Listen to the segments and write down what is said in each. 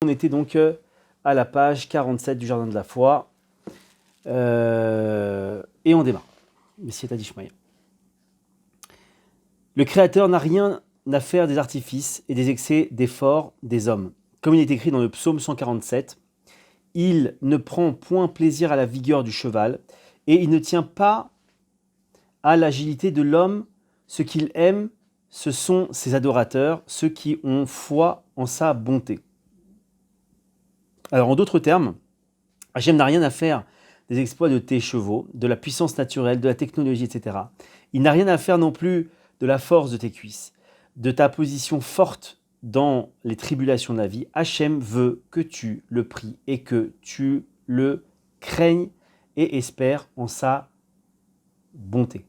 On était donc à la page 47 du Jardin de la Foi. Et on démarre. Bessiata d'Ishmaïa. Le Créateur n'a rien à faire des artifices et des excès d'efforts des hommes. Comme il est écrit dans le psaume 147, il ne prend point plaisir à la vigueur du cheval et il ne tient pas à l'agilité de l'homme. Ce qu'il aime, ce sont ses adorateurs, ceux qui ont foi en sa bonté. Alors, en d'autres termes, Hachem n'a rien à faire des exploits de tes chevaux, de la puissance naturelle, de la technologie, etc. Il n'a rien à faire non plus de la force de tes cuisses, de ta position forte dans les tribulations de la vie. Hachem veut que tu le pries et que tu le craignes et espères en sa bonté.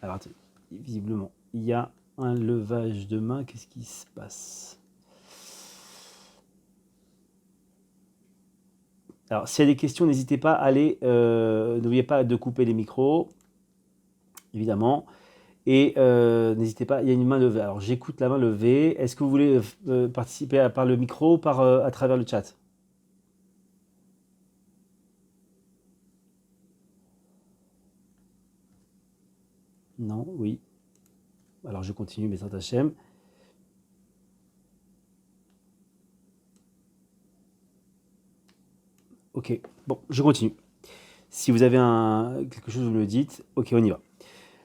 Alors, attendez, visiblement, il y a un levage de main. Qu'est-ce qui se passe ? Alors, s'il y a des questions, n'hésitez pas à aller. N'oubliez pas de couper les micros, évidemment. Et n'hésitez pas, il y a une main levée. Alors, j'écoute la main levée. Est-ce que vous voulez participer par le micro ou à travers le chat ? Non, oui. Alors, je continue, Bessat Hachem. Ok, bon, je continue. Si vous avez quelque chose, vous me le dites. Ok, on y va.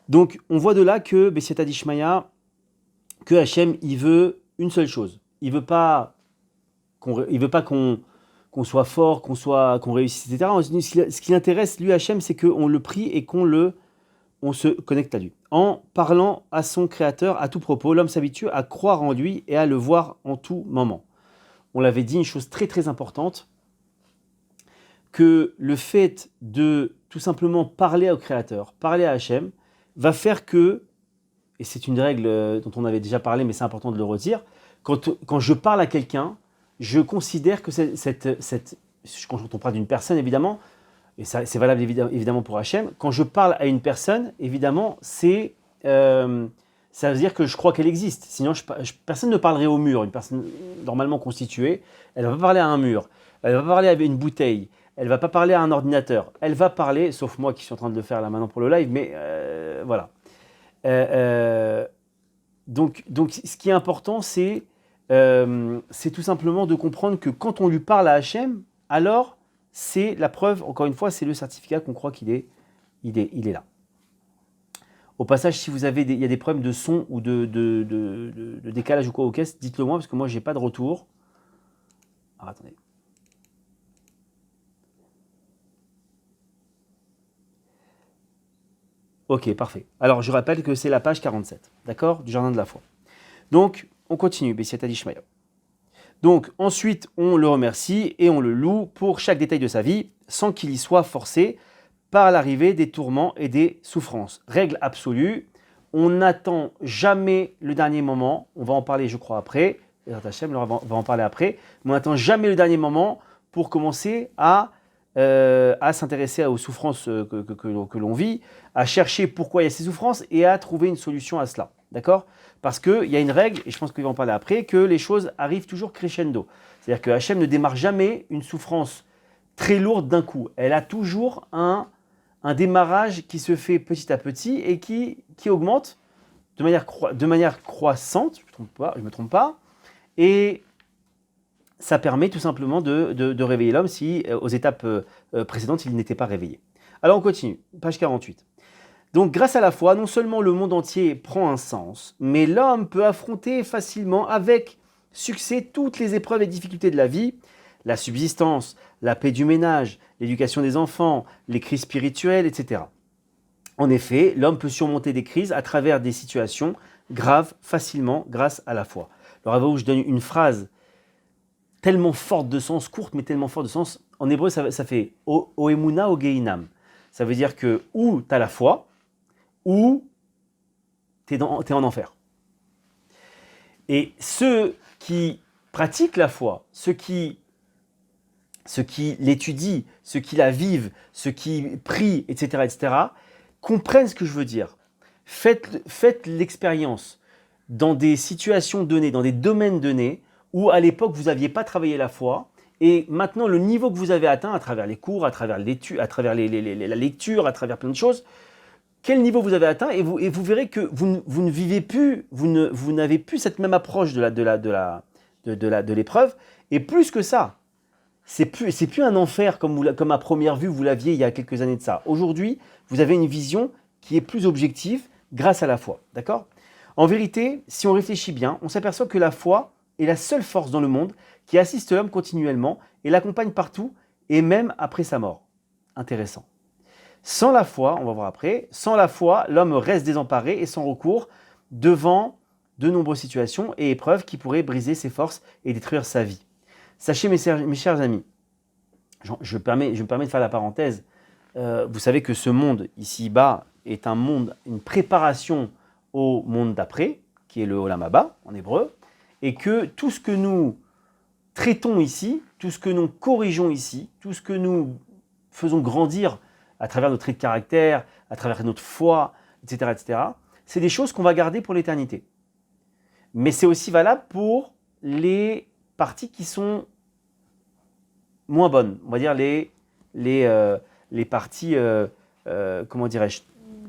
Donc, on voit de là que Bessiata d'Ishmaïa, que Hachem, il veut une seule chose. Il veut pas qu'on soit fort, qu'on réussisse, etc. Ce qui l'intéresse, lui, Hachem, c'est qu'on le prie et on se connecte à lui. En parlant à son créateur à tout propos, l'homme s'habitue à croire en lui et à le voir en tout moment. On l'avait dit, une chose très très importante, que le fait de tout simplement parler au créateur, parler à Hachem, va faire que, et c'est une règle dont on avait déjà parlé, mais c'est important de le redire, quand je parle à quelqu'un, je considère que quand on parle d'une personne, évidemment, et ça, c'est valable évidemment pour Hachem, quand je parle à une personne, évidemment, ça veut dire que je crois qu'elle existe. Sinon, personne ne parlerait au mur. Une personne normalement constituée, elle ne va pas parler à un mur, elle ne va pas parler à une bouteille, elle ne va pas parler à un ordinateur. Elle va parler, sauf moi qui suis en train de le faire là maintenant pour le live, mais voilà. Donc, ce qui est important, c'est tout simplement de comprendre que quand on lui parle à Hachem, alors c'est la preuve, encore une fois, c'est le certificat qu'on croit qu'il est là. Au passage, si vous avez il y a des problèmes de son ou de décalage ou quoi au caisse, dites-le moi, parce que moi, je n'ai pas de retour. Alors, attendez. Ok, parfait. Alors, je rappelle que c'est la page 47, d'accord, du Jardin de la Foi. Donc, on continue, Bessiata d'Ishmaïa. Donc, ensuite, on le remercie et on le loue pour chaque détail de sa vie, sans qu'il y soit forcé par l'arrivée des tourments et des souffrances. Règle absolue, on n'attend jamais le dernier moment, on va en parler, je crois, après, Hachem va en parler après, mais on n'attend jamais le dernier moment pour commencer à s'intéresser aux souffrances que l'on vit, à chercher pourquoi il y a ces souffrances et à trouver une solution à cela. D'accord ? Parce qu'il y a une règle, et je pense qu'il va en parler après, que les choses arrivent toujours crescendo. C'est-à-dire que Hachem ne démarre jamais une souffrance très lourde d'un coup. Elle a toujours un démarrage qui se fait petit à petit et qui augmente de manière croissante, je ne me trompe pas, et ça permet tout simplement de réveiller l'homme si aux étapes précédentes il n'était pas réveillé. Alors on continue, page 48. Donc grâce à la foi, non seulement le monde entier prend un sens, mais l'homme peut affronter facilement avec succès toutes les épreuves et difficultés de la vie, la subsistance, la paix du ménage, l'éducation des enfants, les crises spirituelles, etc. En effet, l'homme peut surmonter des crises à travers des situations graves facilement grâce à la foi. Alors avant, je donne une phrase tellement forte de sens, courte mais tellement forte de sens. En hébreu, ça fait « Oemuna o geinam ». Ça veut dire que ou tu as la foi, ou tu es en enfer. Et ceux qui pratiquent la foi, ceux qui l'étudient, ceux qui la vivent, ceux qui prient, etc., comprennent ce que je veux dire. Faites l'expérience dans des situations données, dans des domaines donnés, où à l'époque, vous n'aviez pas travaillé la foi, et maintenant, le niveau que vous avez atteint à travers les cours, à travers l'étude, à travers la lecture, à travers plein de choses, quel niveau vous avez atteint, et vous verrez que vous ne vivez plus, vous n'avez plus cette même approche de l'épreuve, et plus que ça, c'est plus un enfer comme à première vue vous l'aviez il y a quelques années de ça. Aujourd'hui, vous avez une vision qui est plus objective grâce à la foi, d'accord? En vérité, si on réfléchit bien, on s'aperçoit que la foi est la seule force dans le monde qui assiste l'homme continuellement et l'accompagne partout et même après sa mort. Intéressant. Sans la foi, on va voir après, sans la foi, l'homme reste désemparé et sans recours devant de nombreuses situations et épreuves qui pourraient briser ses forces et détruire sa vie. Sachez mes chers amis, je me permets de faire la parenthèse, vous savez que ce monde ici-bas est un monde, une préparation au monde d'après, qui est le Olam Haba en hébreu, et que tout ce que nous traitons ici, tout ce que nous corrigeons ici, tout ce que nous faisons grandir à travers nos traits de caractère, à travers notre foi, etc., c'est des choses qu'on va garder pour l'éternité. Mais c'est aussi valable pour les parties qui sont moins bonnes, on va dire les parties, comment dirais-je,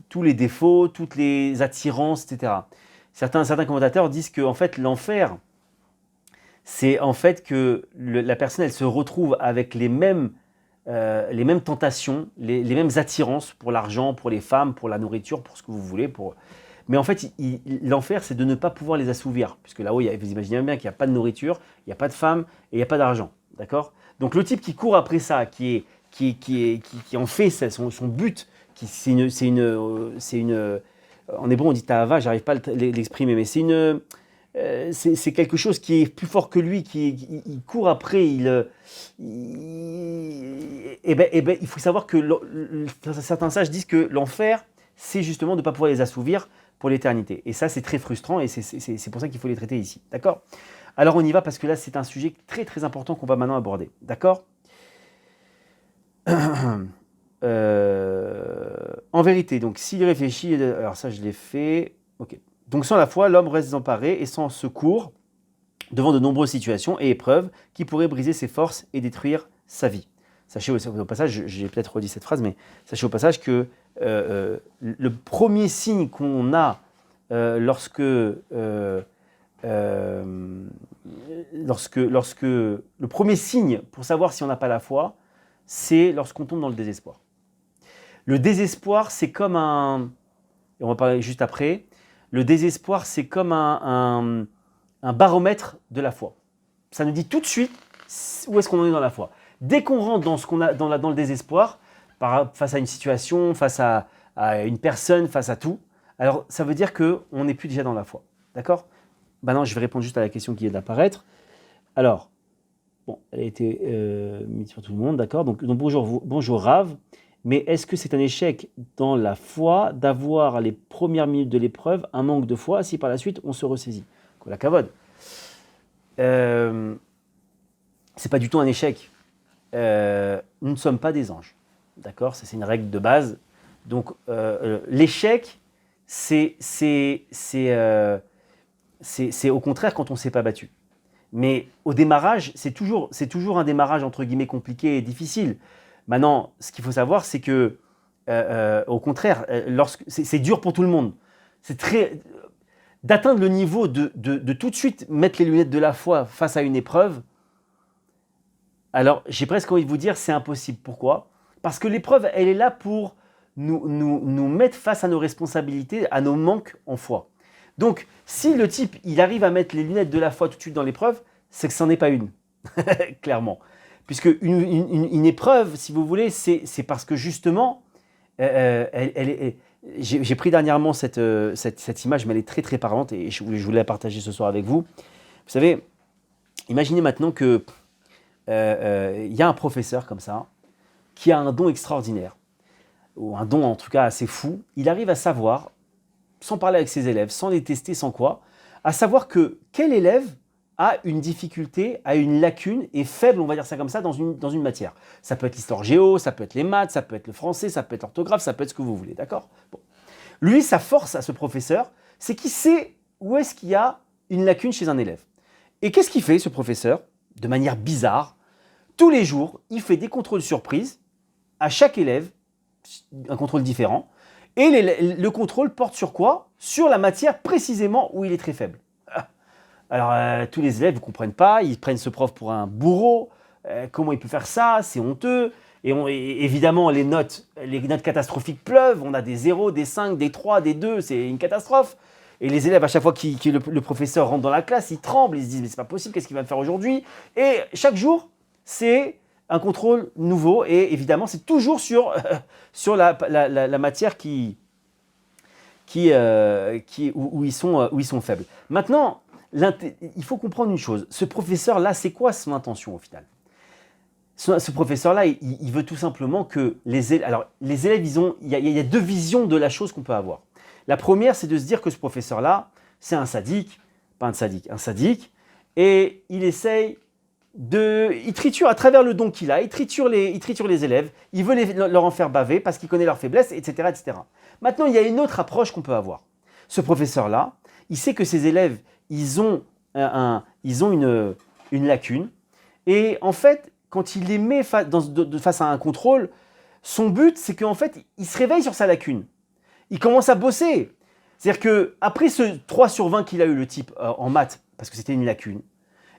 tous les défauts, toutes les attirances, etc. Certains commentateurs disent que en fait, l'enfer, c'est en fait que la personne, elle se retrouve avec les mêmes tentations, les mêmes attirances pour l'argent, pour les femmes, pour la nourriture, pour ce que vous voulez. Mais en fait, l'enfer, c'est de ne pas pouvoir les assouvir. Puisque là-haut, vous imaginez bien qu'il n'y a pas de nourriture, il n'y a pas de femmes et il n'y a pas d'argent. D'accord? Donc le type qui court après ça, qui en fait son but, c'est une en hébreu on dit ta'ava, j'arrive pas à l'exprimer, mais c'est quelque chose qui est plus fort que lui, il court après, il faut savoir que certains sages disent que l'enfer, c'est justement de ne pas pouvoir les assouvir pour l'éternité. Et ça, c'est très frustrant et c'est pour ça qu'il faut les traiter ici. D'accord? Alors on y va parce que là, c'est un sujet très très important qu'on va maintenant aborder. D'accord? En vérité, donc s'il réfléchit, alors ça je l'ai fait, ok. Donc sans la foi, l'homme reste désemparé et sans secours devant de nombreuses situations et épreuves qui pourraient briser ses forces et détruire sa vie. Sachez au passage, j'ai peut-être redit cette phrase, mais sachez au passage que le premier signe qu'on a lorsque le premier signe pour savoir si on n'a pas la foi, c'est lorsqu'on tombe dans le désespoir. Le désespoir, c'est comme et on va parler juste après, le désespoir, c'est comme un baromètre de la foi. Ça nous dit tout de suite où est-ce qu'on en est dans la foi. Dès qu'on rentre dans le désespoir, face à une situation, face à une personne, face à tout, alors ça veut dire qu'on n'est plus déjà dans la foi. D'accord? Maintenant, je vais répondre juste à la question qui vient d'apparaître. Alors, bon, elle a été mise sur tout le monde, d'accord? Donc bonjour Rav. Mais est-ce que c'est un échec dans la foi d'avoir les premières minutes de l'épreuve, un manque de foi, si par la suite on se ressaisit? La cavode. C'est pas du tout un échec. Nous ne sommes pas des anges. D'accord? C'est une règle de base. Donc l'échec, c'est au contraire quand on ne s'est pas battu. Mais au démarrage, c'est toujours un démarrage entre guillemets compliqué et difficile. Maintenant, ce qu'il faut savoir, c'est que, au contraire, c'est dur pour tout le monde. C'est d'atteindre le niveau de tout de suite mettre les lunettes de la foi face à une épreuve. Alors, j'ai presque envie de vous dire, c'est impossible. Pourquoi? Parce que l'épreuve, elle est là pour nous mettre face à nos responsabilités, à nos manques en foi. Donc, si le type, il arrive à mettre les lunettes de la foi tout de suite dans l'épreuve, c'est que ça n'en est pas une, clairement. Puisque une épreuve, si vous voulez, c'est parce que justement, j'ai pris dernièrement cette image, mais elle est très très parlante et je voulais la partager ce soir avec vous. Vous savez, imaginez maintenant que y a un professeur comme ça, qui a un don extraordinaire, ou un don en tout cas assez fou. Il arrive à savoir, sans parler avec ses élèves, sans les tester, sans quoi, à savoir que quel élève a une difficulté, a une lacune, est faible, on va dire ça comme ça, dans une matière. Ça peut être l'histoire géo, ça peut être les maths, ça peut être le français, ça peut être l'orthographe, ça peut être ce que vous voulez, d'accord? Bon. Lui, sa force à ce professeur, c'est qu'il sait où est-ce qu'il y a une lacune chez un élève. Et qu'est-ce qu'il fait, ce professeur? De manière bizarre, tous les jours, il fait des contrôles surprises à chaque élève, un contrôle différent. Et le contrôle porte sur quoi? Sur la matière précisément où il est très faible. Alors, tous les élèves ne comprennent pas, ils prennent ce prof pour un bourreau. Comment il peut faire ça? C'est honteux. Et évidemment, les notes catastrophiques pleuvent. On a des 0, des 5, des 3, des 2, c'est une catastrophe. Et les élèves, à chaque fois que le professeur rentre dans la classe, ils tremblent, ils se disent « mais c'est pas possible, qu'est-ce qu'il va me faire aujourd'hui ?» Et chaque jour, c'est un contrôle nouveau. Et évidemment, c'est toujours sur la matière où ils sont faibles. Maintenant, il faut comprendre une chose. Ce professeur-là, c'est quoi son intention au final? Ce professeur-là, il veut tout simplement que les élèves... Alors, les élèves, il y a deux visions de la chose qu'on peut avoir. La première, c'est de se dire que ce professeur-là, c'est un sadique, pas un sadique, un sadique, et il essaye il triture à travers le don qu'il a, il triture les élèves, il veut leur en faire baver parce qu'il connaît leurs faiblesses, etc., etc. Maintenant, il y a une autre approche qu'on peut avoir. Ce professeur-là, il sait que ses élèves, ils ont une lacune, et en fait, quand il les met face à un contrôle, son but, c'est qu'en fait, il se réveille sur sa lacune. Il commence à bosser. C'est-à-dire qu'après ce 3 sur 20 qu'il a eu, le type, en maths, parce que c'était une lacune,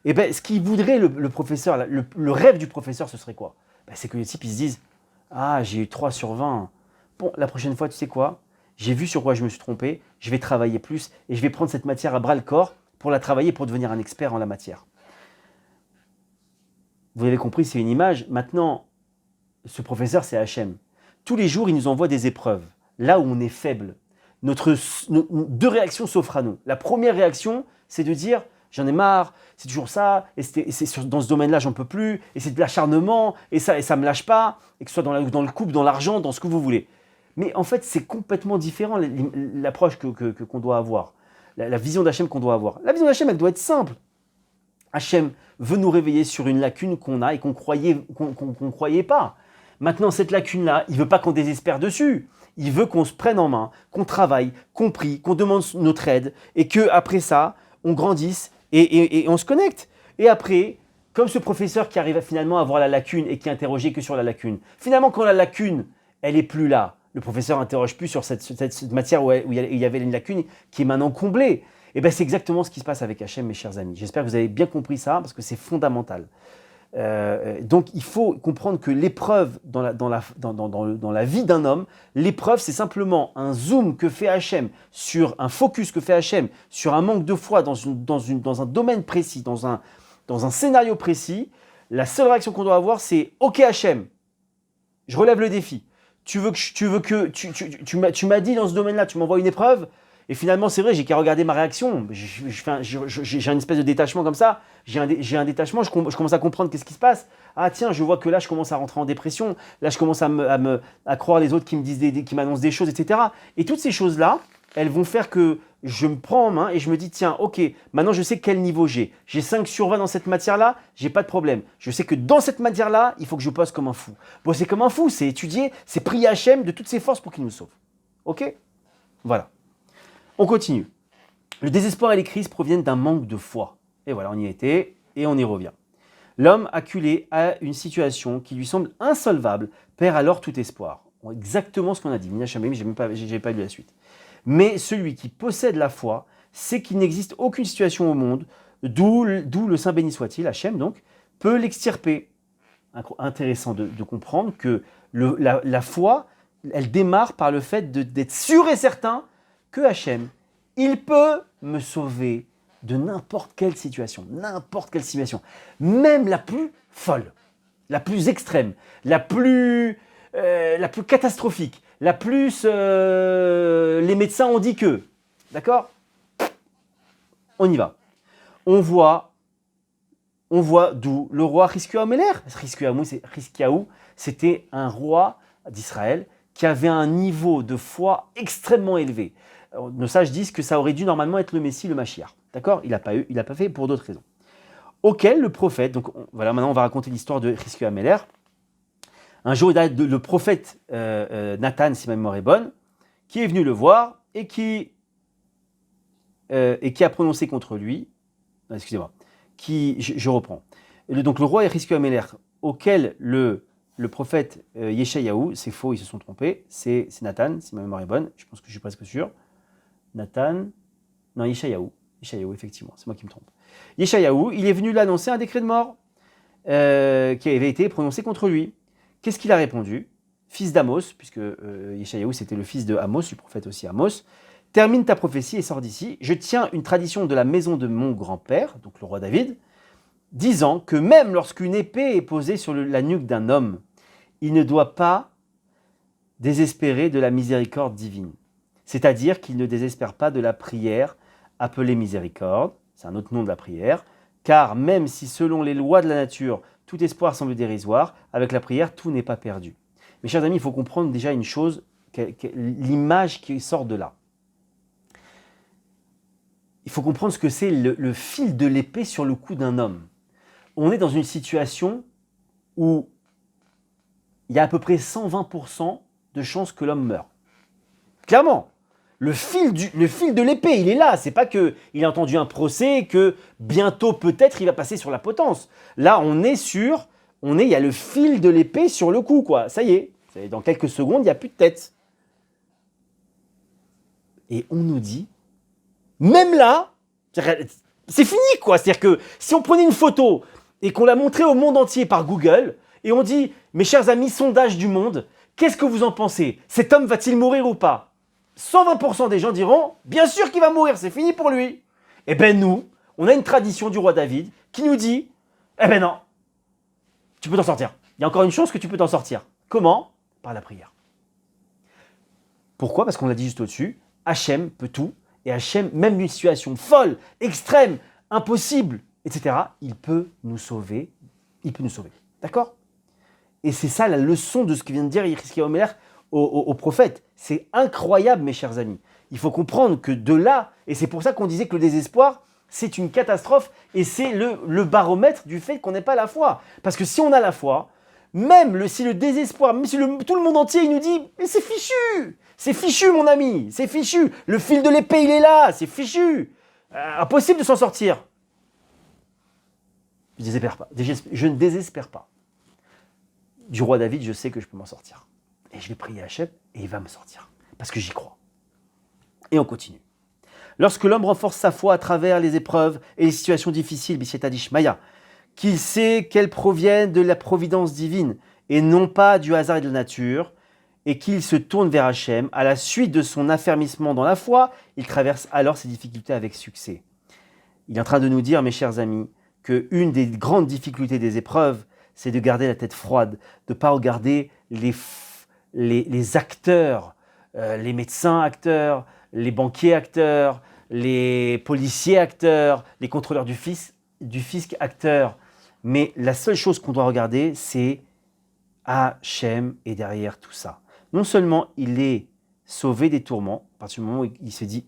et ben, ce qu'il voudrait, le professeur, le rêve du professeur, ce serait quoi? Ben, c'est que les types, ils se disent « Ah, j'ai eu 3 sur 20. Bon, la prochaine fois, tu sais quoi? J'ai vu sur quoi je me suis trompé, je vais travailler plus et je vais prendre cette matière à bras-le-corps pour la travailler, pour devenir un expert en la matière. » Vous avez compris, c'est une image. Maintenant, ce professeur, c'est Hachem. Tous les jours, il nous envoie des épreuves. Là où on est faible, deux réactions s'offrent à nous. La première réaction, c'est de dire « j'en ai marre, c'est toujours ça, et dans ce domaine-là, j'en peux plus, et c'est de l'acharnement, et ça me lâche pas, et que ce soit dans le couple, dans l'argent, dans ce que vous voulez. » Mais en fait, c'est complètement différent l'approche qu'on doit avoir, la vision d'Hachem qu'on doit avoir. La vision d'Hachem, elle doit être simple. Hachem veut nous réveiller sur une lacune qu'on a et qu'on croyait pas. Maintenant, cette lacune-là, il ne veut pas qu'on désespère dessus. Il veut qu'on se prenne en main, qu'on travaille, qu'on prie, qu'on demande notre aide et qu'après ça, on grandisse et on se connecte. Et après, comme ce professeur qui arrive finalement à voir la lacune et qui interrogeait que sur la lacune, finalement, quand la lacune, elle n'est plus là, le professeur n'interroge plus sur cette matière où il y avait une lacune qui est maintenant comblée. Et bien, c'est exactement ce qui se passe avec Hachem, mes chers amis. J'espère que vous avez bien compris ça parce que c'est fondamental. Donc, il faut comprendre que l'épreuve dans la vie d'un homme, l'épreuve, c'est simplement un zoom que fait Hachem sur un focus que fait Hachem sur un manque de foi dans un domaine précis, dans un scénario précis. La seule réaction qu'on doit avoir, c'est « Ok Hachem, je relève le défi. Tu m'as dit dans ce domaine-là, tu m'envoies une épreuve. » Et finalement, c'est vrai, j'ai qu'à regarder ma réaction. J'ai une espèce de détachement comme ça. J'ai un détachement, je commence à comprendre qu'est-ce qui se passe. Ah tiens, je vois que là, je commence à rentrer en dépression. Là, je commence à croire les autres qui qui m'annoncent des choses, etc. Et toutes ces choses-là, elles vont faire que je me prends en main et je me dis, tiens, ok, maintenant je sais quel niveau j'ai. J'ai 5 sur 20 dans cette matière-là, j'ai pas de problème. Je sais que dans cette matière-là, il faut que je bosse comme un fou. Bosser comme un fou, c'est étudier, c'est prier Hachem de toutes ses forces pour qu'il nous sauve. Ok? Voilà. On continue. Le désespoir et les crises proviennent d'un manque de foi. Et voilà, on y était et on y revient. L'homme acculé à une situation qui lui semble insolvable perd alors tout espoir. Exactement ce qu'on a dit. Mina Shamim, je n'ai pas lu la suite. Mais celui qui possède la foi sait qu'il n'existe aucune situation au monde, d'où le Saint béni soit-il, Hachem donc, peut l'extirper. Intéressant de comprendre que la foi, elle démarre par le fait d'être sûr et certain que Hachem, il peut me sauver de n'importe quelle situation, même la plus folle, la plus extrême, la plus catastrophique, la plus les médecins ont dit que, d'accord? On y va. On voit d'où le roi Hiskiaou Meler. Hiskiaou, c'était un roi d'Israël qui avait un niveau de foi extrêmement élevé. Nos sages disent que ça aurait dû normalement être le Messie, le Mashiach. D'accord? Il n'a pas fait pour d'autres raisons. Auquel le prophète, donc voilà, maintenant on va raconter l'histoire de Hiskiaou Meler. Un jour, il y a le prophète Nathan, si ma mémoire est bonne, qui est venu le voir et qui a prononcé contre lui, excusez-moi, je reprends. Donc le roi Hiskiyahu Amelech, auquel le prophète Yeshayahu, c'est faux, ils se sont trompés, c'est Nathan, si ma mémoire est bonne, je pense que je suis presque sûr. Nathan, non, Yeshayahu, effectivement, c'est moi qui me trompe. Yeshayahu, il est venu l'annoncer un décret de mort qui avait été prononcé contre lui. Qu'est-ce qu'il a répondu? Fils d'Amos, puisque Yeshayahu c'était le fils de Amos, du prophète aussi Amos, termine ta prophétie et sors d'ici. Je tiens une tradition de la maison de mon grand-père, donc le roi David, disant que même lorsqu'une épée est posée sur la nuque d'un homme, il ne doit pas désespérer de la miséricorde divine. C'est-à-dire qu'il ne désespère pas de la prière appelée miséricorde, c'est un autre nom de la prière, car même si selon les lois de la nature, tout espoir semble dérisoire, avec la prière, tout n'est pas perdu. Mes chers amis, il faut comprendre déjà une chose, l'image qui sort de là. Il faut comprendre ce que c'est le fil de l'épée sur le cou d'un homme. On est dans une situation où il y a à peu près 120% de chances que l'homme meure. Clairement, le fil de l'épée, il est là. C'est pas qu'il a entendu un procès et que bientôt, peut-être, il va passer sur la potence. Là, il y a le fil de l'épée sur le cou, quoi. Ça y est, dans quelques secondes, il n'y a plus de tête. Et on nous dit, même là, c'est fini, quoi. C'est-à-dire que si on prenait une photo et qu'on la montrait au monde entier par Google, et on dit, mes chers amis, sondage du monde, qu'est-ce que vous en pensez? Cet homme va-t-il mourir ou pas? 120% des gens diront, bien sûr qu'il va mourir, c'est fini pour lui. Eh bien nous, on a une tradition du roi David qui nous dit, eh ben non, tu peux t'en sortir. Il y a encore une chance que tu peux t'en sortir. Comment? Par la prière. Pourquoi? Parce qu'on l'a dit juste au-dessus, Hachem peut tout, et Hachem, même une situation folle, extrême, impossible, etc., il peut nous sauver. D'accord? Et c'est ça la leçon de ce que vient de dire Hiskiyahu Amelech au prophète. C'est incroyable, mes chers amis. Il faut comprendre que de là, et c'est pour ça qu'on disait que le désespoir, c'est une catastrophe, et c'est le baromètre du fait qu'on n'ait pas la foi. Parce que si on a la foi, même si le désespoir, même si tout le monde entier il nous dit « Mais c'est fichu mon ami, c'est fichu, le fil de l'épée il est là, c'est fichu, impossible de s'en sortir ». Je ne désespère pas. Du roi David, je sais que je peux m'en sortir. Et je vais prier Hachem et il va me sortir. Parce que j'y crois. Et on continue. Lorsque l'homme renforce sa foi à travers les épreuves et les situations difficiles, B'Siyata Dishmaya, qu'il sait qu'elles proviennent de la providence divine et non pas du hasard et de la nature, et qu'il se tourne vers Hachem, à la suite de son affermissement dans la foi, il traverse alors ses difficultés avec succès. Il est en train de nous dire, mes chers amis, qu'une des grandes difficultés des épreuves, c'est de garder la tête froide, de ne pas regarder les acteurs, les médecins acteurs, les banquiers acteurs, les policiers acteurs, les contrôleurs du fisc acteurs. Mais la seule chose qu'on doit regarder, c'est Hachem est derrière tout ça. Non seulement il est sauvé des tourments, à partir du moment où il se dit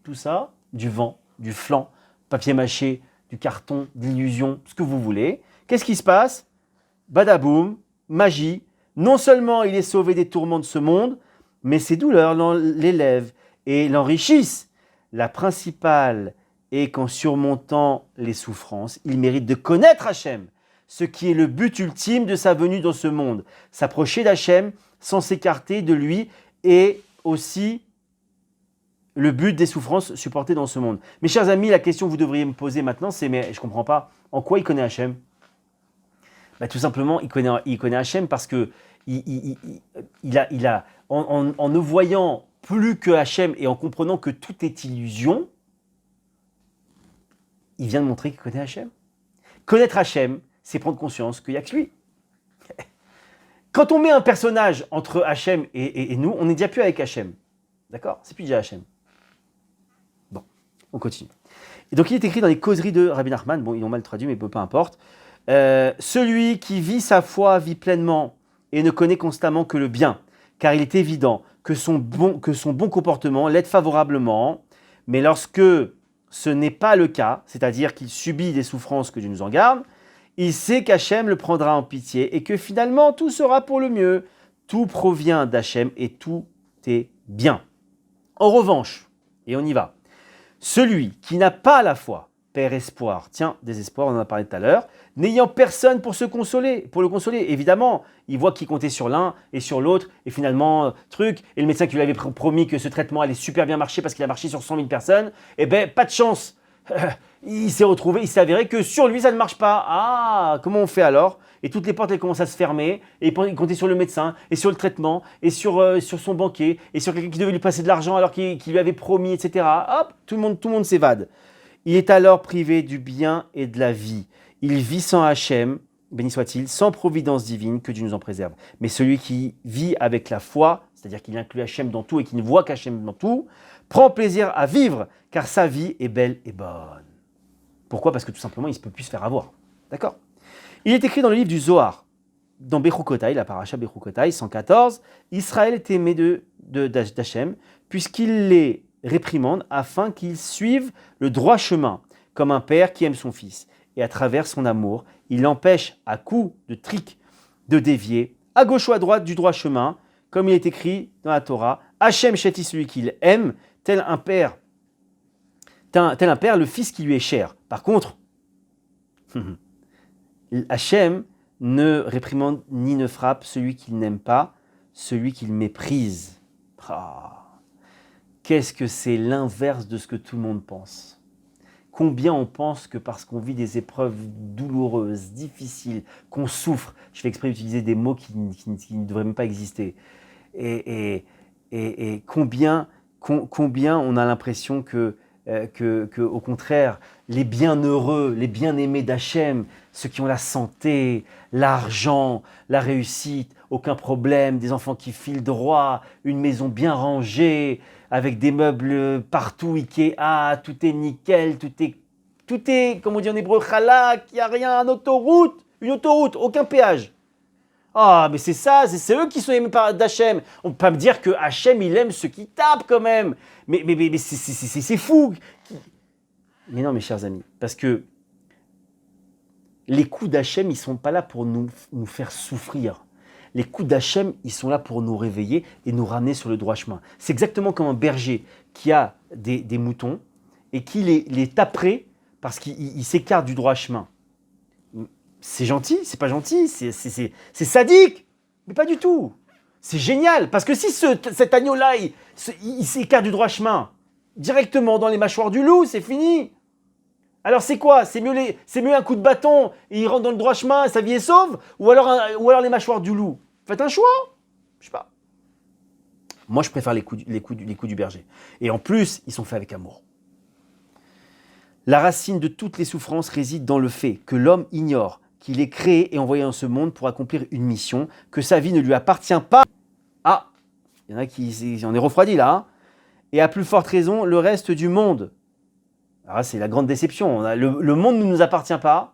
tout ça, du vent, du flanc, papier mâché, du carton, de l'illusion, ce que vous voulez. Qu'est-ce qui se passe? Badaboum, magie. Non seulement il est sauvé des tourments de ce monde, mais ses douleurs l'élèvent et l'enrichissent. La principale est qu'en surmontant les souffrances, il mérite de connaître Hachem, ce qui est le but ultime de sa venue dans ce monde. S'approcher d'Hachem sans s'écarter de lui est aussi le but des souffrances supportées dans ce monde. Mes chers amis, la question que vous devriez me poser maintenant, c'est mais je ne comprends pas, en quoi il connaît Hachem? Tout simplement, il connaît Hachem parce que en ne voyant plus que Hachem et en comprenant que tout est illusion, il vient de montrer qu'il connaît Hachem. Connaître Hachem, c'est prendre conscience qu'il n'y a que lui. Quand on met un personnage entre Hachem et nous, on n'est déjà plus avec Hachem. D'accord? C'est plus déjà Hachem. Bon, on continue. Et donc il est écrit dans les causeries de Rabbi Nachman, bon, ils l'ont mal traduit, mais peu importe. Celui qui vit sa foi vit pleinement et ne connaît constamment que le bien, car il est évident que son bon comportement l'aide favorablement, mais lorsque ce n'est pas le cas, c'est-à-dire qu'il subit des souffrances que Dieu nous en garde, il sait qu'Hachem le prendra en pitié et que finalement tout sera pour le mieux. Tout provient d'Hachem et tout est bien. En revanche, et on y va, celui qui n'a pas la foi perd espoir. Tiens, désespoir, on en a parlé tout à l'heure. N'ayant personne pour le consoler. Évidemment, il voit qu'il comptait sur l'un et sur l'autre, et finalement, et le médecin qui lui avait promis que ce traitement allait super bien marcher parce qu'il a marché sur 100 000 personnes, eh ben, pas de chance. Il s'est avéré que sur lui, ça ne marche pas. Ah, comment on fait alors? Et toutes les portes, elles commencent à se fermer, et il comptait sur le médecin, et sur le traitement, et sur son banquier, et sur quelqu'un qui devait lui passer de l'argent alors qu'il lui avait promis, etc. Hop, tout le monde s'évade. Il est alors privé du bien et de la vie. Il vit sans Hachem, béni soit-il, sans providence divine, que Dieu nous en préserve. Mais celui qui vit avec la foi, c'est-à-dire qu'il inclut Hachem dans tout et qui ne voit qu'Hachem dans tout, prend plaisir à vivre, car sa vie est belle et bonne. Pourquoi? Parce que tout simplement, il ne peut plus se faire avoir. D'accord? Il est écrit dans le livre du Zohar, dans Bechukotai, la paracha Bechukotai, 114, Israël est aimé d'Hachem, puisqu'il les réprimande afin qu'ils suivent le droit chemin, comme un père qui aime son fils. Et à travers son amour, il l'empêche à coups de trick de dévier, à gauche ou à droite du droit chemin, comme il est écrit dans la Torah, Hachem châtie celui qu'il aime, tel un père, le fils qui lui est cher. Par contre, Hachem ne réprimande ni ne frappe celui qu'il n'aime pas, celui qu'il méprise. Qu'est-ce que c'est l'inverse de ce que tout le monde pense? Combien on pense que parce qu'on vit des épreuves douloureuses, difficiles, qu'on souffre, je fais exprès d'utiliser des mots qui ne devraient même pas exister, et combien on a l'impression que au contraire, les bienheureux, les bien-aimés d'Hachem, ceux qui ont la santé, l'argent, la réussite, aucun problème, des enfants qui filent droit, une maison bien rangée, avec des meubles partout, Ikea, tout est nickel, tout est, comme on dit en hébreu, chalak, il n'y a rien, une autoroute, aucun péage. Ah, mais c'est ça, c'est eux qui sont aimés d'Hachem. On ne peut pas me dire que Hachem, il aime ceux qui tapent quand même. Mais c'est fou. Mais non, mes chers amis, parce que les coups d'Hachem, ils ne sont pas là pour nous faire souffrir. Les coups d'Hachem, ils sont là pour nous réveiller et nous ramener sur le droit chemin. C'est exactement comme un berger qui a des moutons et qui les taperait parce qu'il s'écarte du droit chemin. C'est gentil, c'est pas gentil, c'est sadique, mais pas du tout. C'est génial, parce que si cet agneau-là, il s'écarte du droit chemin, directement dans les mâchoires du loup, c'est fini. Alors c'est quoi? C'est mieux un coup de bâton et il rentre dans le droit chemin et sa vie est sauve? Ou alors les mâchoires du loup? Faites un choix. Je sais pas. Moi, je préfère les coups du berger. Et en plus, ils sont faits avec amour. La racine de toutes les souffrances réside dans le fait que l'homme ignore qu'il est créé et envoyé dans ce monde pour accomplir une mission, que sa vie ne lui appartient pas. Ah, il y en a qui en est refroidi là. Hein. Et à plus forte raison, le reste du monde. Alors c'est la grande déception. Le monde ne nous appartient pas.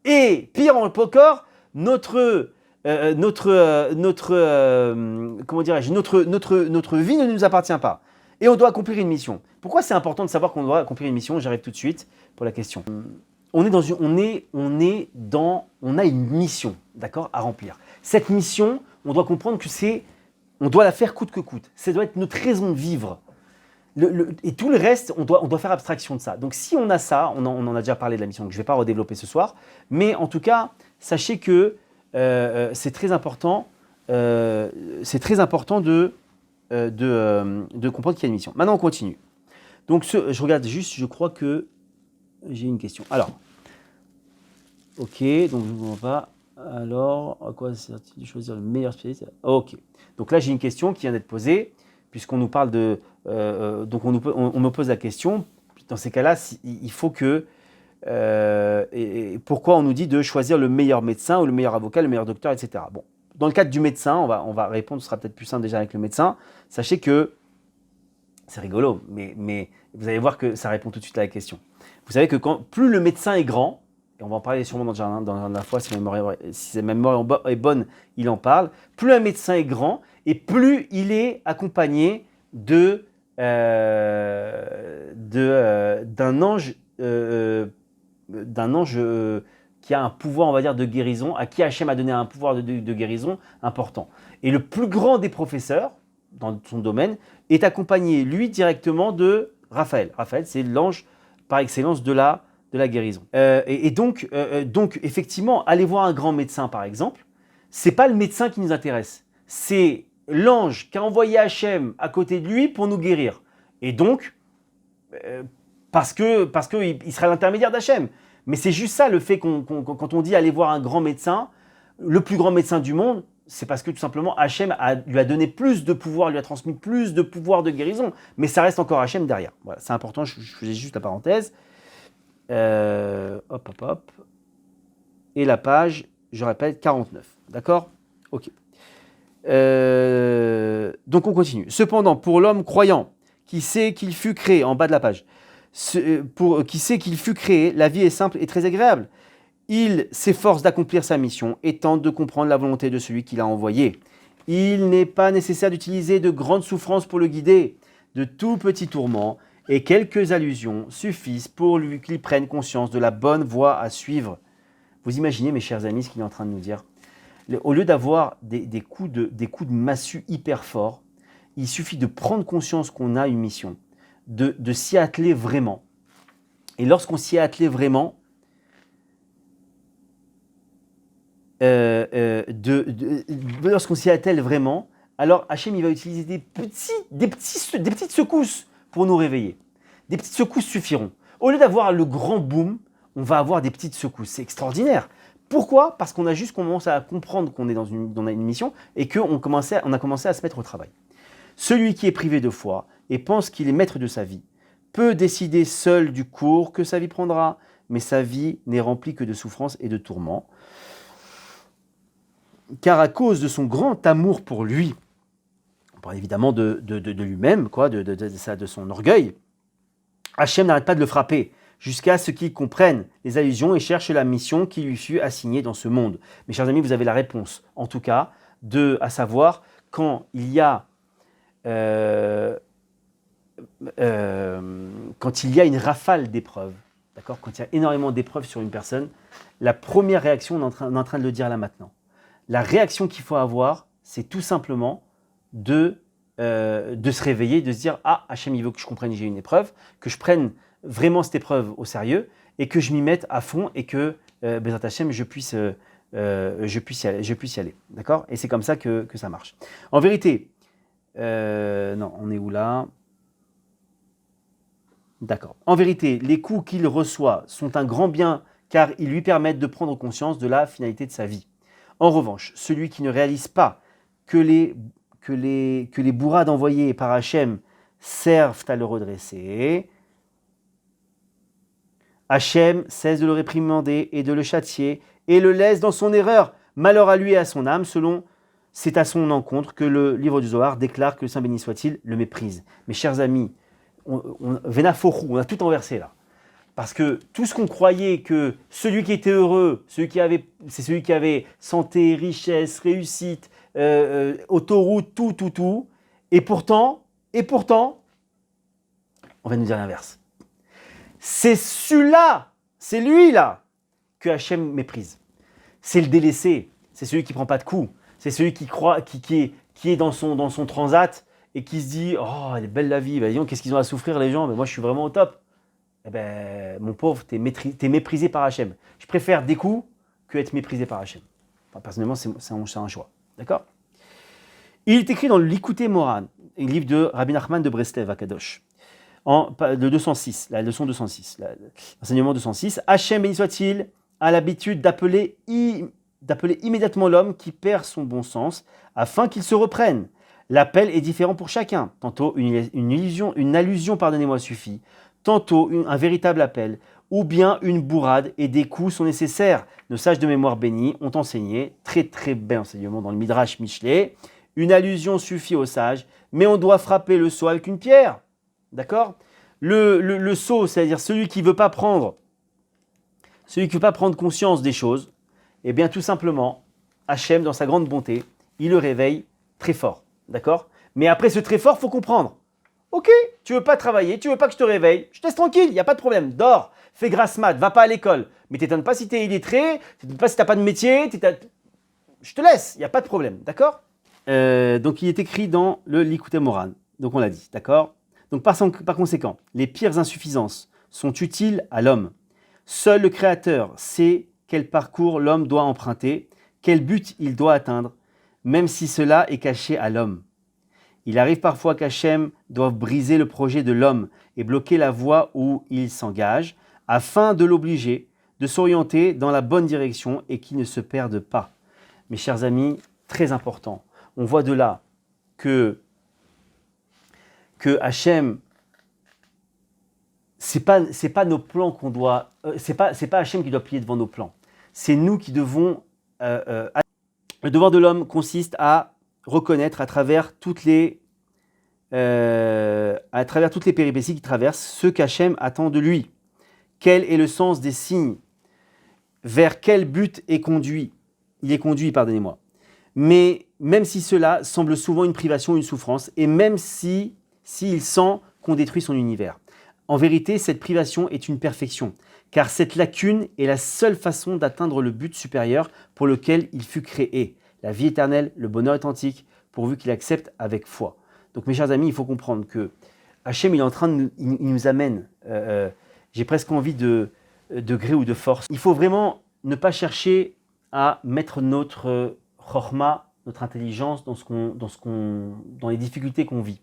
Et pire encore, notre vie ne nous appartient pas. Et on doit accomplir une mission. Pourquoi c'est important de savoir qu'on doit accomplir une mission? J'arrive tout de suite pour la question. On a une mission, d'accord, à remplir. Cette mission, on doit comprendre que on doit la faire coûte que coûte. Ça doit être notre raison de vivre. Et tout le reste, on doit faire abstraction de ça. Donc si on a ça, on en a déjà parlé de la mission, donc je ne vais pas redévelopper ce soir, mais en tout cas, sachez que c'est très important de comprendre qu'il y a une mission. Maintenant, on continue. Donc je regarde juste, je crois que j'ai une question. Alors, ok, donc je ne comprends pas. Alors, à quoi sert-il de choisir le meilleur spécialiste? Ok, donc là j'ai une question qui vient d'être posée, puisqu'on nous parle de... donc on me pose la question, dans ces cas-là, il faut que... pourquoi on nous dit de choisir le meilleur médecin ou le meilleur avocat, le meilleur docteur, etc. Bon, dans le cadre du médecin, on va répondre, ce sera peut-être plus simple déjà avec le médecin. Sachez que, c'est rigolo, mais vous allez voir que ça répond tout de suite à la question. Vous savez que plus le médecin est grand, et on va en parler sûrement dans la foi, si sa mémoire est bonne, il en parle, plus un médecin est grand, et plus il est accompagné d'un ange qui a un pouvoir, on va dire, de guérison, à qui Hachem a donné un pouvoir de guérison important. Et le plus grand des professeurs, dans son domaine, est accompagné, lui, directement de Raphaël. Raphaël, c'est l'ange par excellence de la de la guérison. Donc, effectivement, aller voir un grand médecin, par exemple, c'est pas le médecin qui nous intéresse. C'est l'ange qui a envoyé Hachem à côté de lui pour nous guérir. Et donc, parce qu'il sera l'intermédiaire d'Hachem. Mais c'est juste ça, le fait quand on dit aller voir un grand médecin, le plus grand médecin du monde, c'est parce que tout simplement Hachem lui a donné plus de pouvoir, lui a transmis plus de pouvoir de guérison. Mais ça reste encore Hachem derrière. Voilà, c'est important, je faisais juste la parenthèse. Hop. Et la page, je répète, 49. D'accord? Ok. Donc on continue. Cependant, pour l'homme croyant, qui sait qu'il fut créé, en bas de la page, qui sait qu'il fut créé, la vie est simple et très agréable. Il s'efforce d'accomplir sa mission et tente de comprendre la volonté de celui qui l'a envoyé. Il n'est pas nécessaire d'utiliser de grandes souffrances pour le guider. De tout petits tourments et quelques allusions suffisent pour lui qu'il prenne conscience de la bonne voie à suivre. Vous imaginez, mes chers amis, ce qu'il est en train de nous dire. Au lieu d'avoir des coups de massue hyper forts, il suffit de prendre conscience qu'on a une mission, de s'y atteler vraiment. Et lorsqu'on s'y est attelé vraiment, lorsqu'on s'y attelle vraiment, alors Hachem il va utiliser des petites secousses pour nous réveiller. Des petites secousses suffiront. Au lieu d'avoir le grand boom, on va avoir des petites secousses. C'est extraordinaire. Pourquoi? Parce qu'on a juste commencé à comprendre qu'on est dans une mission et qu'on a commencé à se mettre au travail. Celui qui est privé de foi et pense qu'il est maître de sa vie peut décider seul du cours que sa vie prendra, mais sa vie n'est remplie que de souffrances et de tourments. Car à cause de son grand amour pour lui, on parle évidemment de lui-même, de son orgueil, Hachem n'arrête pas de le frapper jusqu'à ce qu'il comprenne les allusions et cherche la mission qui lui fut assignée dans ce monde. Mes chers amis, vous avez la réponse, en tout cas, à savoir quand il y a une rafale d'épreuves, d'accord, quand il y a énormément d'épreuves sur une personne, la première réaction, on est en train de le dire là maintenant, la réaction qu'il faut avoir, c'est tout simplement de se réveiller, de se dire « Ah, Hachem, il veut que je comprenne que j'ai une épreuve, que je prenne vraiment cette épreuve au sérieux et que je m'y mette à fond et que, Bezrat Hachem, je puisse y aller. » D'accord? Et c'est comme ça que ça marche. En vérité, non, on est où là? D'accord. En vérité, les coups qu'il reçoit sont un grand bien car ils lui permettent de prendre conscience de la finalité de sa vie. En revanche, celui qui ne réalise pas que les bourrades envoyées par Hachem servent à le redresser, Hachem cesse de le réprimander et de le châtier et le laisse dans son erreur. Malheur à lui et à son âme, c'est à son encontre que le livre du Zohar déclare que le Saint béni soit-il le méprise. Mes chers amis, on a tout inversé là. Parce que tout ce qu'on croyait que celui qui était heureux, c'est celui qui avait santé, richesse, réussite, autoroute, tout. Et pourtant, on va nous dire l'inverse. C'est celui-là, c'est lui-là que Hachem méprise. C'est le délaissé, c'est celui qui ne prend pas de coups, c'est celui qui croit, qui est dans son transat et qui se dit « Oh, elle est belle la vie, bah, disons, qu'est-ce qu'ils ont à souffrir les gens, mais moi je suis vraiment au top. » Eh ben, mon pauvre, t'es méprisé par Hachem. Je préfère des coups que être méprisé par Hachem. Enfin, personnellement, c'est un choix. D'accord? Il est écrit dans le Likutei Moharan, un livre de Rabbi Nachman de Breslev à Kadosh, le 206, la leçon 206, l'enseignement 206. Hachem, béni soit-il, a l'habitude d'appeler immédiatement l'homme qui perd son bon sens afin qu'il se reprenne. L'appel est différent pour chacun. Tantôt une allusion, pardonnez-moi, suffit. Tantôt un véritable appel, ou bien une bourrade et des coups sont nécessaires. Nos sages de mémoire bénis ont enseigné, très très bel enseignement dans le Midrash Mishlei, une allusion suffit aux sages, mais on doit frapper le seau avec une pierre. D'accord? Le seau, c'est-à-dire celui qui ne veut pas prendre conscience des choses, eh bien tout simplement, Hachem, dans sa grande bonté, il le réveille très fort. D'accord? Mais après ce très fort, il faut comprendre. Ok, tu veux pas travailler, tu veux pas que je te réveille, je te laisse tranquille, il n'y a pas de problème, dors, fais grasse mat, va pas à l'école. Mais t'étonnes pas si t'es illettré, t'étonnes pas si t'as pas de métier, je te laisse, il n'y a pas de problème, d'accord? Donc il est écrit dans le Likutei Moharan, donc on l'a dit, d'accord? Donc par conséquent, les pires insuffisances sont utiles à l'homme. Seul le Créateur sait quel parcours l'homme doit emprunter, quel but il doit atteindre, même si cela est caché à l'homme. Il arrive parfois qu'Hachem doive briser le projet de l'homme et bloquer la voie où il s'engage, afin de l'obliger de s'orienter dans la bonne direction et qu'il ne se perde pas. Mes chers amis, très important. On voit de là que Hachem, c'est pas nos plans qu'on doit, c'est pas Hachem qui doit plier devant nos plans. C'est nous qui devons. Le devoir de l'homme consiste à reconnaître à travers toutes les péripéties qu'il traverse ce qu'Hachem attend de lui. Quel est le sens des signes? Vers quel but est conduit? Il est conduit, pardonnez-moi. Mais même si cela semble souvent une privation, une souffrance, et même s'il sent qu'on détruit son univers. En vérité, cette privation est une perfection, car cette lacune est la seule façon d'atteindre le but supérieur pour lequel il fut créé, la vie éternelle, le bonheur authentique, pourvu qu'il accepte avec foi. Donc mes chers amis, il faut comprendre que Hachem, il est en train de il nous amène, j'ai presque envie de gré ou de force. Il faut vraiment ne pas chercher à mettre notre chorma, notre intelligence dans les difficultés qu'on vit.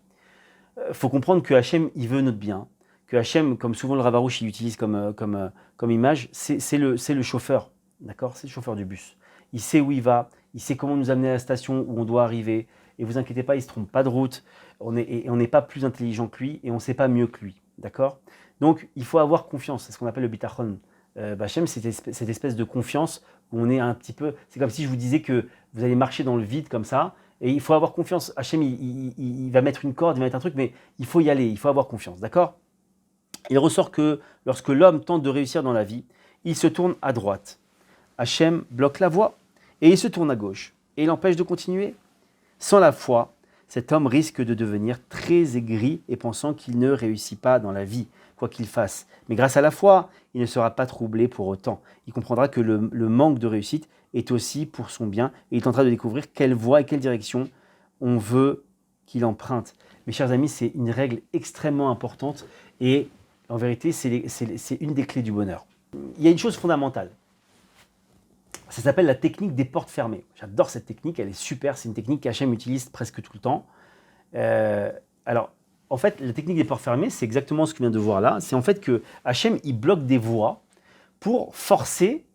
Il faut comprendre que Hachem, il veut notre bien, que Hachem, comme souvent le Rav Arush, il utilise comme image, c'est le chauffeur, d'accord? C'est le chauffeur du bus. Il sait où il va, il sait comment nous amener à la station où on doit arriver, et vous inquiétez pas, il ne se trompe pas de route, on n'est pas plus intelligent que lui, et on ne sait pas mieux que lui, d'accord? Donc, il faut avoir confiance, c'est ce qu'on appelle le bitachon. Hachem, c'est cette espèce de confiance où on est un petit peu, c'est comme si je vous disais que vous allez marcher dans le vide comme ça, et il faut avoir confiance. Hachem, il va mettre une corde, il va mettre un truc, mais il faut y aller, il faut avoir confiance, d'accord? Il ressort que lorsque l'homme tente de réussir dans la vie, il se tourne à droite. Hachem bloque la voie, et il se tourne à gauche, et il empêche de continuer. Sans la foi, cet homme risque de devenir très aigri et pensant qu'il ne réussit pas dans la vie, quoi qu'il fasse. Mais grâce à la foi, il ne sera pas troublé pour autant. Il comprendra que le manque de réussite est aussi pour son bien et il tentera de découvrir quelle voie et quelle direction on veut qu'il emprunte. Mes chers amis, c'est une règle extrêmement importante et en vérité, c'est une des clés du bonheur. Il y a une chose fondamentale. Ça s'appelle la technique des portes fermées. J'adore cette technique, elle est super. C'est une technique qu'Hachem utilise presque tout le temps. Alors, en fait, la technique des portes fermées, c'est exactement ce qu'on vient de voir là. C'est en fait que Hachem, il bloque des voies pour forcer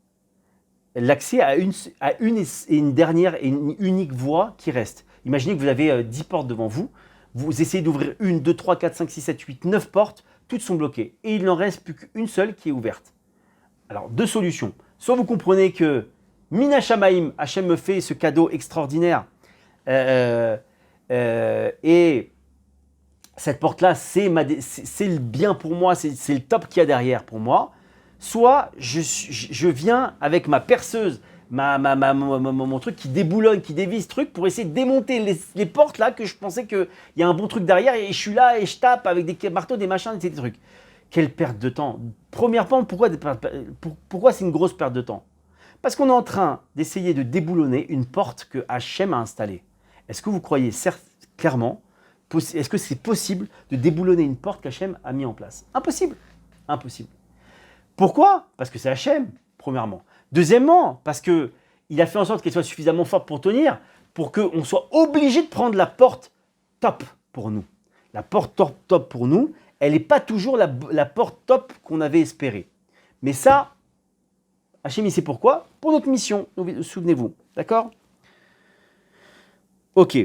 l'accès à une dernière et une unique voie qui reste. Imaginez que vous avez 10 portes devant vous. Vous essayez d'ouvrir 1, 2, 3, 4, 5, 6, 7, 8, 9 portes. Toutes sont bloquées. Et il n'en reste plus qu'une seule qui est ouverte. Alors, deux solutions. Soit vous comprenez que Mina Shamaim, Hachem me fait ce cadeau extraordinaire. Et cette porte-là, c'est le bien pour moi, c'est le top qu'il y a derrière pour moi. Soit je viens avec ma perceuse, mon truc qui déboulonne, qui dévisse truc pour essayer de démonter les portes là que je pensais qu'il y a un bon truc derrière et je suis là et je tape avec des marteaux, des machins, des trucs. Quelle perte de temps. Premièrement, pourquoi c'est une grosse perte de temps? Parce qu'on est en train d'essayer de déboulonner une porte que Hachem a installée. Est-ce que vous croyez clairement, est-ce que c'est possible de déboulonner une porte qu'Hachem a mis en place? Impossible. Impossible. Pourquoi? Parce que c'est Hachem, premièrement. Deuxièmement, parce qu'il a fait en sorte qu'elle soit suffisamment forte pour tenir, pour qu'on soit obligé de prendre la porte top pour nous. La porte top pour nous, elle n'est pas toujours la porte top qu'on avait espérée. Mais ça, Hachem, il sait pourquoi? Pour notre mission, souvenez-vous. D'accord? Ok.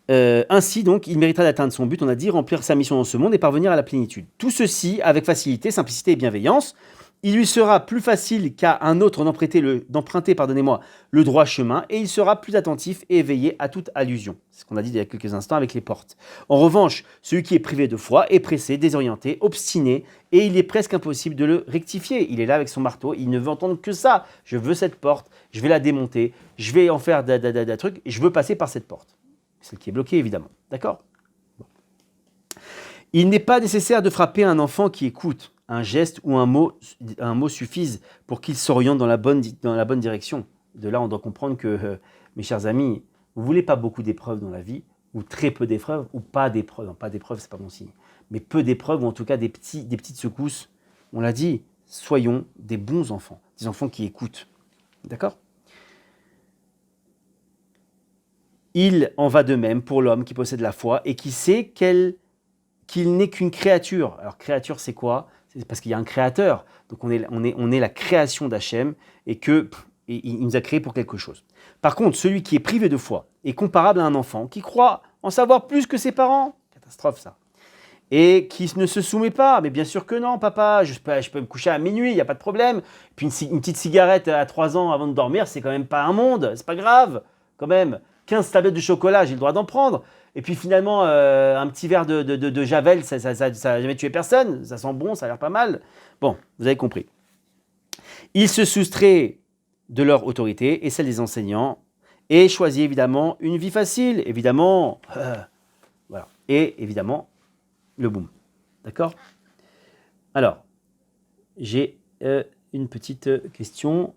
Ainsi, donc, il méritera d'atteindre son but, on a dit, remplir sa mission dans ce monde et parvenir à la plénitude. Tout ceci avec facilité, simplicité et bienveillance. Il lui sera plus facile qu'à un autre d'emprunter le droit chemin et il sera plus attentif et éveillé à toute allusion. C'est ce qu'on a dit il y a quelques instants avec les portes. En revanche, celui qui est privé de foi est pressé, désorienté, obstiné et il est presque impossible de le rectifier. Il est là avec son marteau, il ne veut entendre que ça. Je veux cette porte, je vais la démonter, je vais en faire des trucs et je veux passer par cette porte. Celle qui est bloquée, évidemment. D'accord? Bon. Il n'est pas nécessaire de frapper un enfant qui écoute. Un geste ou un mot suffisent pour qu'il s'oriente dans la bonne direction. De là, on doit comprendre que, mes chers amis, vous ne voulez pas beaucoup d'épreuves dans la vie, ou très peu d'épreuves, ou pas d'épreuves. Non, pas d'épreuves, c'est pas bon signe. mais peu d'épreuves, ou en tout cas des petites secousses. On l'a dit, soyons des bons enfants, des enfants qui écoutent. D'accord ? Il en va de même pour l'homme qui possède la foi et qui sait qu'il n'est qu'une créature. Alors, créature, c'est quoi ? C'est parce qu'il y a un créateur. Donc, on est la création d'Hachem et il nous a créés pour quelque chose. Par contre, celui qui est privé de foi est comparable à un enfant qui croit en savoir plus que ses parents. Catastrophe, ça. Et qui ne se soumet pas. Mais bien sûr que non, papa. Je peux me coucher à minuit, il n'y a pas de problème. Puis une petite cigarette à 3 ans avant de dormir, c'est quand même pas un monde. C'est pas grave, quand même. 15 tablettes de chocolat, j'ai le droit d'en prendre. Et puis finalement, un petit verre de Javel, ça n'a jamais tué personne. Ça sent bon, ça a l'air pas mal. Bon, vous avez compris. Il se soustrait de leur autorité et celle des enseignants et choisit évidemment une vie facile. Évidemment, voilà. Et évidemment, le boom. D'accord ? Alors, j'ai une petite question.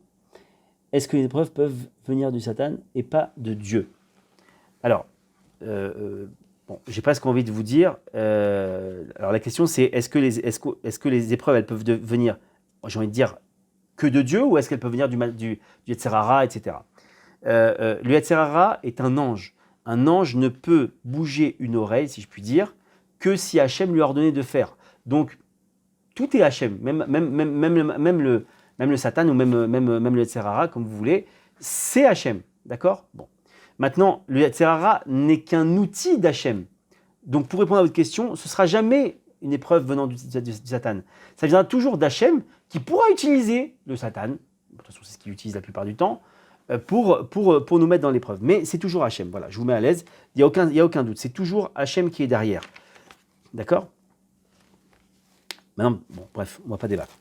Est-ce que les épreuves peuvent venir du Satan et pas de Dieu ? Alors, bon, j'ai presque envie de vous dire. Alors la question c'est est-ce que les épreuves elles peuvent venir, j'ai envie de dire, que de Dieu ou est-ce qu'elles peuvent venir du Yetzer Hara, etc. Le Yetzer Hara est un ange. Un ange ne peut bouger une oreille, si je puis dire, que si Hachem lui a ordonné de faire. Donc tout est Hachem, même le Satan ou même le Yetzer Hara, comme vous voulez, c'est Hachem, d'accord ? Bon. Maintenant, le Yetzer Hara n'est qu'un outil d'Hachem. Donc, pour répondre à votre question, ce ne sera jamais une épreuve venant du Satan. Ça viendra toujours d'Hachem qui pourra utiliser le Satan, de toute façon, c'est ce qu'il utilise la plupart du temps, pour nous mettre dans l'épreuve. Mais c'est toujours Hachem. Voilà, je vous mets à l'aise. Il n'y a aucun doute. C'est toujours Hachem qui est derrière. D'accord ? Maintenant, bon, bref, on ne va pas débattre.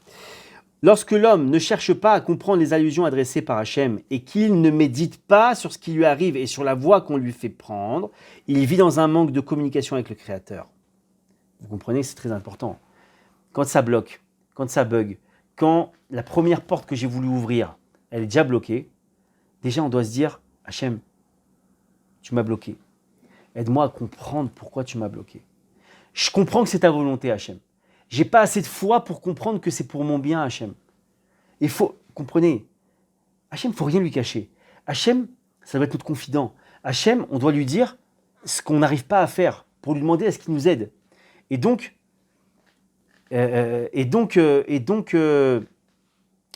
Lorsque l'homme ne cherche pas à comprendre les allusions adressées par Hachem et qu'il ne médite pas sur ce qui lui arrive et sur la voie qu'on lui fait prendre, il vit dans un manque de communication avec le Créateur. Vous comprenez que c'est très important. Quand ça bloque, quand ça bug, quand la première porte que j'ai voulu ouvrir, elle est déjà bloquée, déjà on doit se dire « Hachem, tu m'as bloqué. Aide-moi à comprendre pourquoi tu m'as bloqué. Je comprends que c'est ta volonté, Hachem. J'ai pas assez de foi pour comprendre que c'est pour mon bien, Hachem. Il faut, comprenez, Hachem, il ne faut rien lui cacher. Hachem, ça doit être notre confident. Hachem, on doit lui dire ce qu'on n'arrive pas à faire pour lui demander à ce qu'il nous aide. Et donc,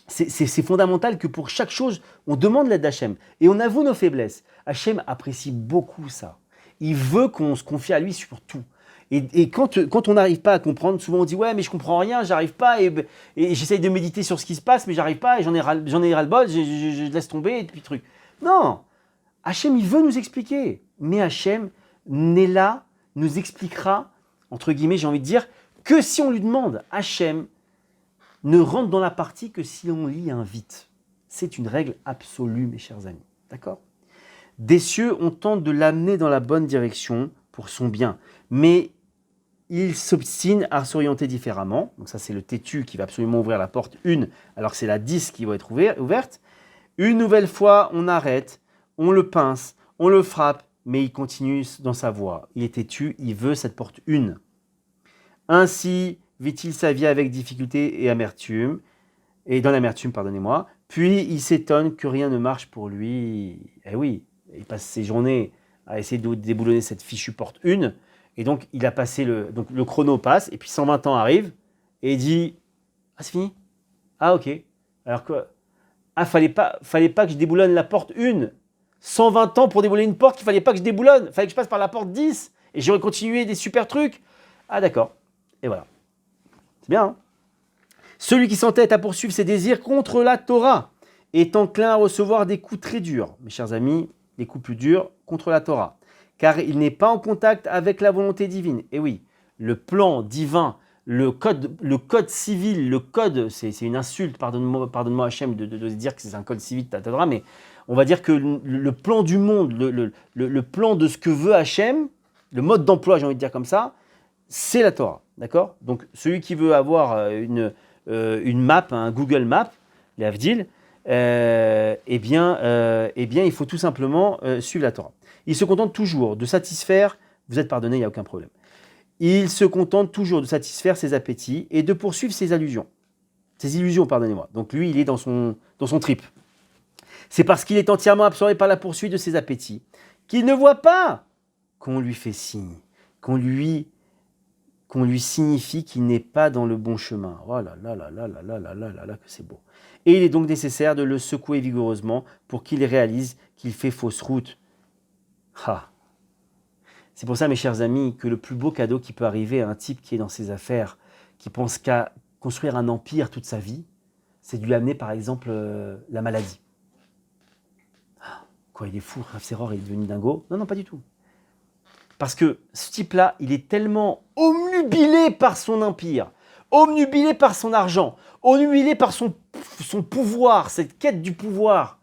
c'est fondamental que pour chaque chose, on demande l'aide d'Hachem. Et on avoue nos faiblesses. Hachem apprécie beaucoup ça. Il veut qu'on se confie à lui sur tout. Et quand on n'arrive pas à comprendre, souvent on dit « Ouais, mais je comprends rien, j'arrive pas, et j'essaye de méditer sur ce qui se passe, mais j'arrive pas, et j'en ai ras-le-bol, je laisse tomber, et puis truc. » Non, Hachem, il veut nous expliquer, mais Hachem n'est là, nous expliquera, entre guillemets, j'ai envie de dire, que si on lui demande. Hachem ne rentre dans la partie que si on l'y invite. C'est une règle absolue, mes chers amis. D'accord ? Des cieux, on tente de l'amener dans la bonne direction pour son bien, mais il s'obstine à s'orienter différemment. Donc ça, c'est le têtu qui va absolument ouvrir la porte 1, alors que c'est la 10 qui va être ouverte. Une nouvelle fois, on arrête, on le pince, on le frappe, mais il continue dans sa voie. Il est têtu, il veut cette porte 1. Ainsi vit-il sa vie avec difficulté et amertume, et dans l'amertume, pardonnez-moi, puis il s'étonne que rien ne marche pour lui. Eh oui, il passe ses journées à essayer de déboulonner cette fichue porte 1, et donc il a passé donc le chrono passe, et puis 120 ans arrive, et il dit « Ah, c'est fini ? Ah, ok. Alors quoi ? Ah, fallait pas que je déboulonne la porte 1. 120 ans pour déboulonner une porte qu'il fallait pas que je déboulonne. Fallait que je passe par la porte 10, et j'aurais continué des super trucs. Ah, d'accord. Et voilà. C'est bien, hein ? Celui qui s'entête à poursuivre ses désirs contre la Torah est enclin à recevoir des coups très durs. Mes chers amis, des coups plus durs contre la Torah. Car il n'est pas en contact avec la volonté divine. Et oui, le plan divin, le code civil, le code, c'est une insulte, pardonne-moi Hachem de dire que c'est un code civil de ta Torah, mais on va dire que le plan du monde, le plan de ce que veut Hachem, le mode d'emploi, j'ai envie de dire comme ça, c'est la Torah. D'accord ? Donc, celui qui veut avoir une map, un Google Map, les Avdil, eh bien, il faut tout simplement suivre la Torah. Il se contente toujours de satisfaire, vous êtes pardonné, il n'y a aucun problème. il se contente toujours de satisfaire ses appétits et de poursuivre ses illusions, pardonnez-moi. Donc lui, il est dans son trip. C'est parce qu'il est entièrement absorbé par la poursuite de ses appétits qu'il ne voit pas qu'on lui fait signe, qu'on lui signifie qu'il n'est pas dans le bon chemin. Oh là là là là là là là là là là, que c'est beau. Et il est donc nécessaire de le secouer vigoureusement pour qu'il réalise qu'il fait fausse route. Ah. C'est pour ça, mes chers amis, que le plus beau cadeau qui peut arriver à un type qui est dans ses affaires, qui pense qu'à construire un empire toute sa vie, c'est de lui amener par exemple la maladie. Quoi, il est fou, Rav Seror est devenu dingo? Non, non, pas du tout. Parce que ce type-là, il est tellement omnubilé par son empire, omnubilé par son argent, omnubilé par son pouvoir, cette quête du pouvoir,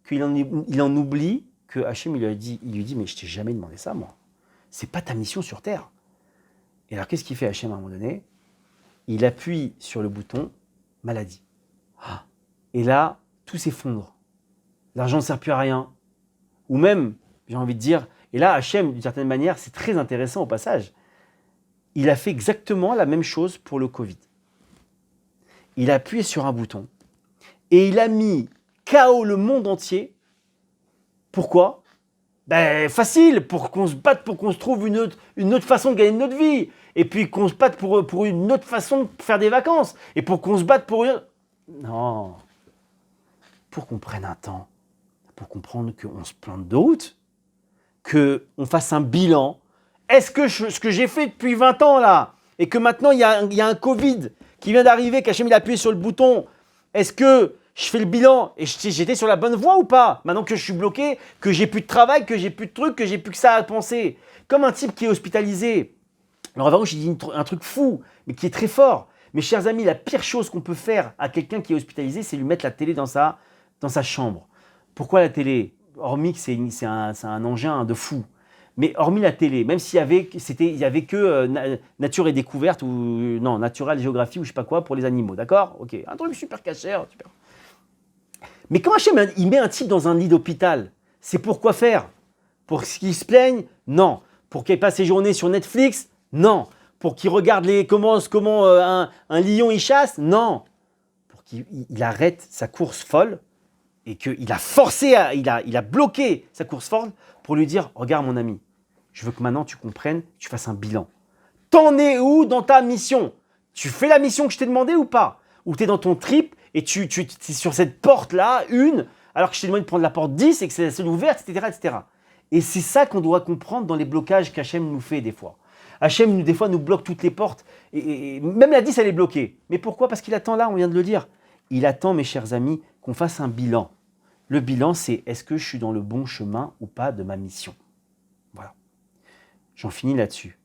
qu'il en oublie que Hachem il lui dit mais je t'ai jamais demandé ça, moi. C'est pas ta mission sur Terre. Et alors qu'est-ce qu'il fait Hachem à un moment donné? Il appuie sur le bouton maladie. Et là, tout s'effondre. L'argent ne sert plus à rien. Ou même, j'ai envie de dire, et là Hachem, d'une certaine manière, c'est très intéressant au passage, il a fait exactement la même chose pour le Covid. Il a appuyé sur un bouton et il a mis KO le monde entier. Pourquoi? Ben, facile, pour qu'on se batte, pour qu'on se trouve une autre façon de gagner notre vie. Et puis qu'on se batte pour une autre façon de faire des vacances. Et pour qu'on se batte pour une... Non. Pour qu'on prenne un temps. Pour comprendre qu'on se plante de route. Qu'on fasse un bilan. Est-ce que ce que j'ai fait depuis 20 ans là, et que maintenant il y a un Covid qui vient d'arriver, qu'Hachem il a appuyé sur le bouton, est-ce que je fais le bilan et j'étais sur la bonne voie ou pas? Maintenant que je suis bloqué, que j'ai plus de travail, que j'ai plus de trucs, que j'ai plus que ça à penser. Comme un type qui est hospitalisé. Alors avant, j'ai dit un truc fou, mais qui est très fort. Mes chers amis, la pire chose qu'on peut faire à quelqu'un qui est hospitalisé, c'est lui mettre la télé dans sa chambre. Pourquoi la télé? Hormis que c'est un engin de fou. Mais hormis la télé, même s'il y avait que Nature et Découverte, ou non, Natural Géographie, ou je sais pas quoi, pour les animaux, d'accord? Ok, un truc super cachère, super. Mais quand Hachem il met un type dans un lit d'hôpital, c'est pour quoi faire? Pour qu'il se plaigne? Non. Pour qu'il passe ses journées sur Netflix? Non. Pour qu'il regarde comment un lion il chasse? Non. Pour qu'il arrête sa course folle et qu'il a forcé, il a bloqué sa course folle pour lui dire, regarde mon ami, je veux que maintenant tu comprennes, tu fasses un bilan. T'en es où dans ta mission? Tu fais la mission que je t'ai demandé ou pas? Ou tu es dans ton trip et tu es sur cette porte-là, alors que je t'ai demandé de prendre la porte 10 et que c'est la seule ouverte, etc., etc. Et c'est ça qu'on doit comprendre dans les blocages qu'Hachem nous fait des fois. Hachem, des fois, nous bloque toutes les portes. Et même la 10, elle est bloquée. Mais pourquoi? Parce qu'il attend là, on vient de le dire. Il attend, mes chers amis, qu'on fasse un bilan. Le bilan, c'est est-ce que je suis dans le bon chemin ou pas de ma mission? Voilà. J'en finis là-dessus.